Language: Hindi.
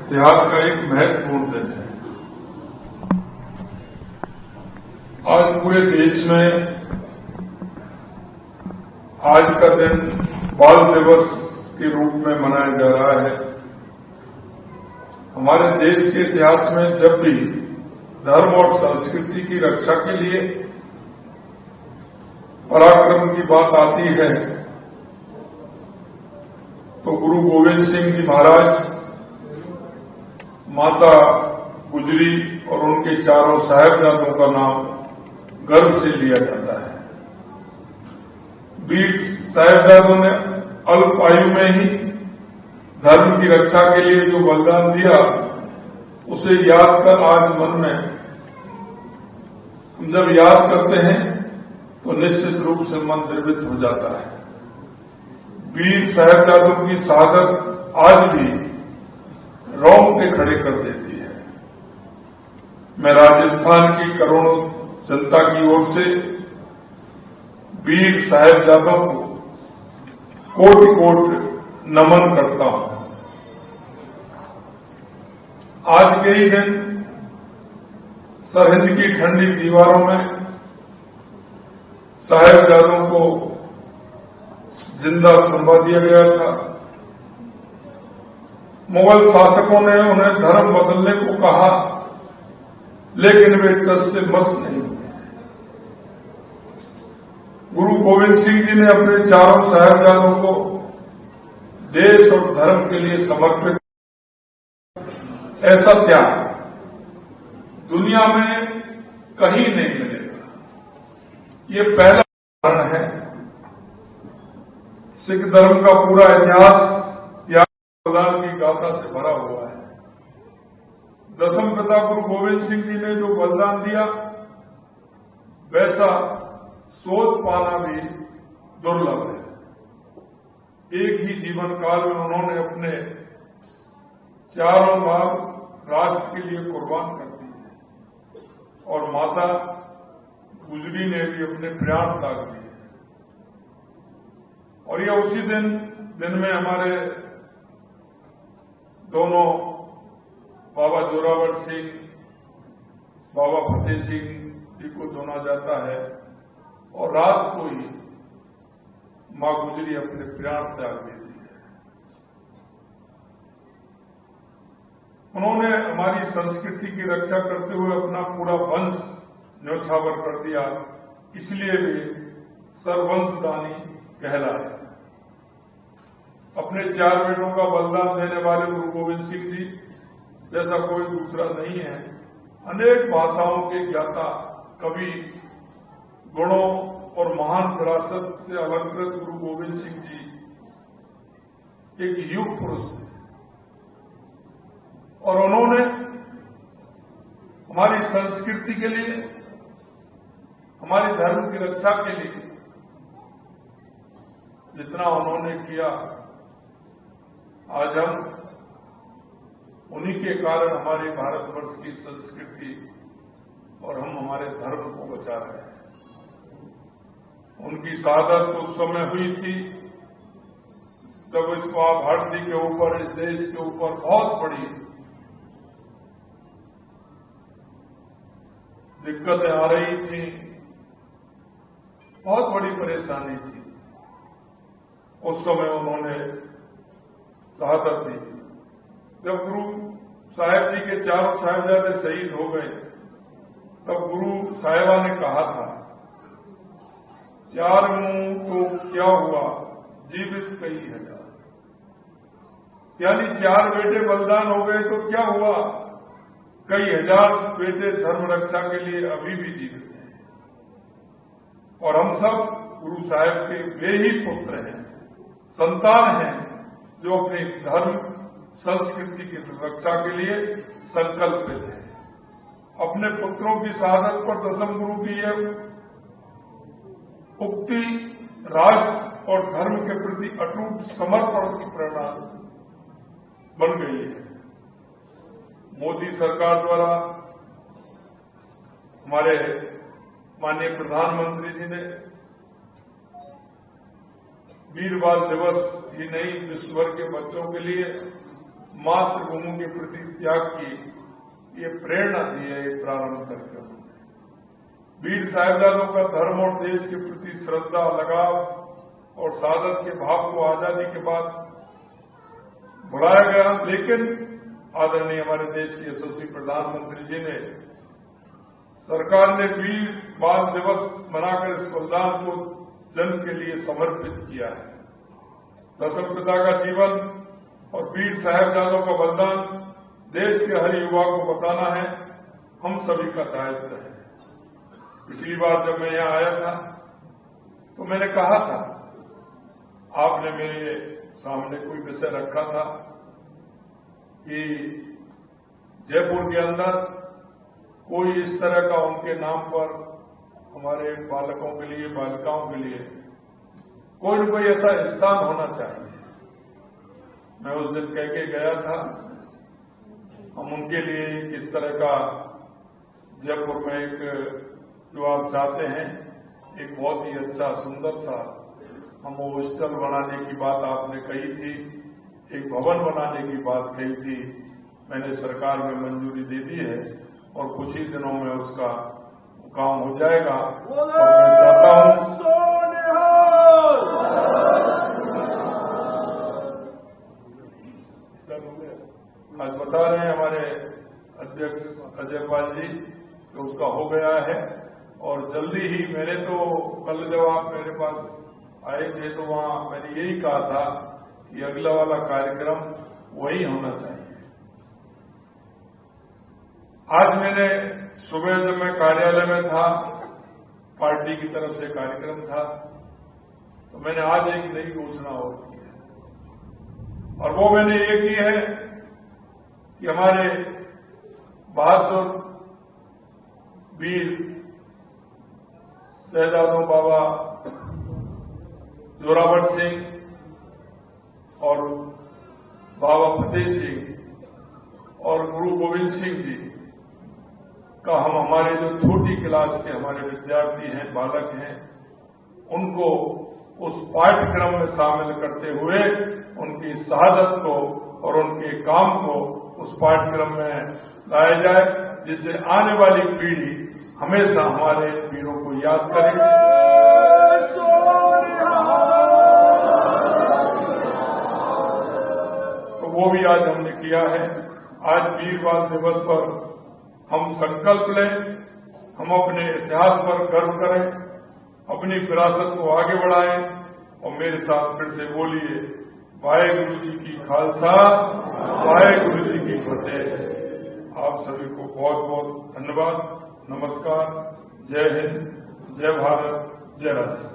इतिहास का एक महत्वपूर्ण दिन है। आज पूरे देश में आज का दिन बाल दिवस के रूप में मनाया जा रहा है। हमारे देश के इतिहास में जब भी धर्म और संस्कृति की रक्षा के लिए पराक्रम की बात आती है तो गुरु गोविंद सिंह जी महाराज, माता गुजरी और उनके चारों साहिबजादों का नाम गर्व से लिया जाता है। वीर साहिबजादों ने अल्प आयु में ही धर्म की रक्षा के लिए जो बलिदान दिया, उसे याद कर आज मन में हम जब याद करते हैं तो निश्चित रूप से मन द्रवित हो जाता है। वीर साहिबजादों की शहादत आज भी रोंगटे खड़े कर देती है। मैं राजस्थान की करोड़ों जनता की ओर से वीर साहिबजादों को कोटि कोटि नमन करता हूं। आज के ही दिन सरहिंद की ठंडी दीवारों में साहिबजादों को जिंदा चुनवा दिया गया था। मुगल शासकों ने उन्हें धर्म बदलने को कहा, लेकिन वे टस से मस नहीं हुए। गुरु गोविंद सिंह जी ने अपने चारों साहिबजादों को देश और धर्म के लिए समर्पित। ऐसा त्याग दुनिया में कहीं नहीं मिलेगा। ये पहला उदाहरण है। सिख धर्म का पूरा इतिहास त्याग बलिदान की गाथा से भरा हुआ है। दसम पिता गुरु गोविंद सिंह जी ने जो बलिदान दिया, वैसा सोच पाना भी दुर्लभ है। एक ही जीवन काल में उन्होंने अपने चारों भाग राष्ट्र के लिए कुर्बान कर दिए और माता गुजरी ने भी अपने प्राण त्याग दिए। और यह उसी दिन में हमारे दोनों बाबा जोरावर सिंह, बाबा फतेह सिंह जी को चुना जाता है और रात को ही मां गुजरी अपने प्राण त्याग देती है। उन्होंने हमारी संस्कृति की रक्षा करते हुए अपना पूरा वंश न्यौछावर कर दिया, इसलिए वे सर्ववंशदानी कहलाए। अपने 4 बेटों का बलिदान देने वाले गुरु गोविंद सिंह जी जैसा कोई दूसरा नहीं है। अनेक भाषाओं के ज्ञाता, कवि, गुणों और महान विरासत से अलंकृत गुरु गोविंद सिंह जी एक युग पुरुष है और उन्होंने हमारी संस्कृति के लिए, हमारे धर्म की रक्षा के लिए जितना उन्होंने किया, आज हम उन्हीं के कारण हमारे भारतवर्ष की संस्कृति और हम हमारे धर्म को बचा रहे हैं। उनकी शहादत उस समय हुई थी जब इस धरती के ऊपर, इस देश के ऊपर बहुत बड़ी दिक्कतें आ रही थी, बहुत बड़ी परेशानी थी। उस समय उन्होंने शहादत दी। जब गुरु साहिब जी के चारों साहिबजादे शहीद हो गए, तब गुरु साहिबा ने कहा था, 4 मुंह तो क्या हुआ, जीवित कई हजार। यानी 4 बेटे बलिदान हो गए तो क्या हुआ, कई हजार बेटे धर्म रक्षा के लिए अभी भी जीवित हैं। और हम सब गुरु साहिब के वे ही पुत्र हैं, संतान हैं, जो अपने धर्म संस्कृति की रक्षा के लिए संकल्पित है। अपने पुत्रों की शहादत पर दसम गुरु की यह उक्ति राष्ट्र और धर्म के प्रति अटूट समर्पण की प्रेरणा बन गई है। मोदी सरकार द्वारा हमारे माननीय प्रधानमंत्री जी ने वीर बाल दिवस ही नहीं, विश्व भर के बच्चों के लिए मातृभूमि के प्रति त्याग की ये प्रेरणा दी है, ये प्रारंभ करके उन्होंने। वीर साहिबजादों का धर्म और देश के प्रति श्रद्धा, लगाव और सादत के भाव को आजादी के बाद बुलाया गया, लेकिन आदरणीय हमारे देश के यशस्वी प्रधानमंत्री जी ने, सरकार ने वीर बाल दिवस मनाकर इस बलिदान को जन के लिए समर्पित किया है। दशरथ का जीवन और वीर साहिबजादों का बलिदान देश के हर युवा को बताना है, हम सभी का दायित्व है। पिछली बार जब मैं यहां आया था तो मैंने कहा था, आपने मेरे सामने कोई विषय रखा था कि जयपुर के अंदर कोई इस तरह का उनके नाम पर हमारे बालकों के लिए, बालिकाओं के लिए कोई न कोई ऐसा स्थान होना चाहिए। मैं उस दिन कह के गया था, हम उनके लिए किस तरह का जयपुर में एक, जो आप चाहते हैं, एक बहुत ही अच्छा सुंदर सा हम हॉस्टल बनाने की बात आपने कही थी, एक भवन बनाने की बात कही थी। मैंने सरकार में मंजूरी दे दी है और कुछ ही दिनों में उसका काम हो जाएगा। और मैं चाहता हूं, आज बता रहे हैं हमारे अध्यक्ष अजय पाल जी कि उसका हो गया है और जल्दी ही, मैंने तो कल जब आप मेरे पास आए थे तो वहां मैंने यही कहा था कि अगला वाला कार्यक्रम वही होना चाहिए। आज मैंने सुबह जब मैं कार्यालय में था, पार्टी की तरफ से कार्यक्रम था, तो मैंने आज एक नई घोषणा और की है, और वो मैंने ये की है कि हमारे बहादुर वीर शहजादों बाबा जोरावर सिंह और बाबा फतेह सिंह और गुरु गोविंद सिंह जी का हम, हमारे जो छोटी क्लास के हमारे विद्यार्थी हैं, बालक हैं, उनको उस पाठ्यक्रम में शामिल करते हुए उनकी शहादत को और उनके काम को उस पाठ्यक्रम में लाया जाए, जिससे आने वाली पीढ़ी हमेशा हमारे वीरों को याद करे। तो वो भी आज हमने किया है। आज वीर बाल दिवस पर हम संकल्प लें, हम अपने इतिहास पर गर्व करें, अपनी विरासत को आगे बढ़ाएं और मेरे साथ फिर से बोलिए, वाहेगुरु जी की खालसा, वाहेगुरु जी की फतेह। आप सभी को बहुत बहुत धन्यवाद। नमस्कार। जय हिंद, जय भारत, जय राजस्थान।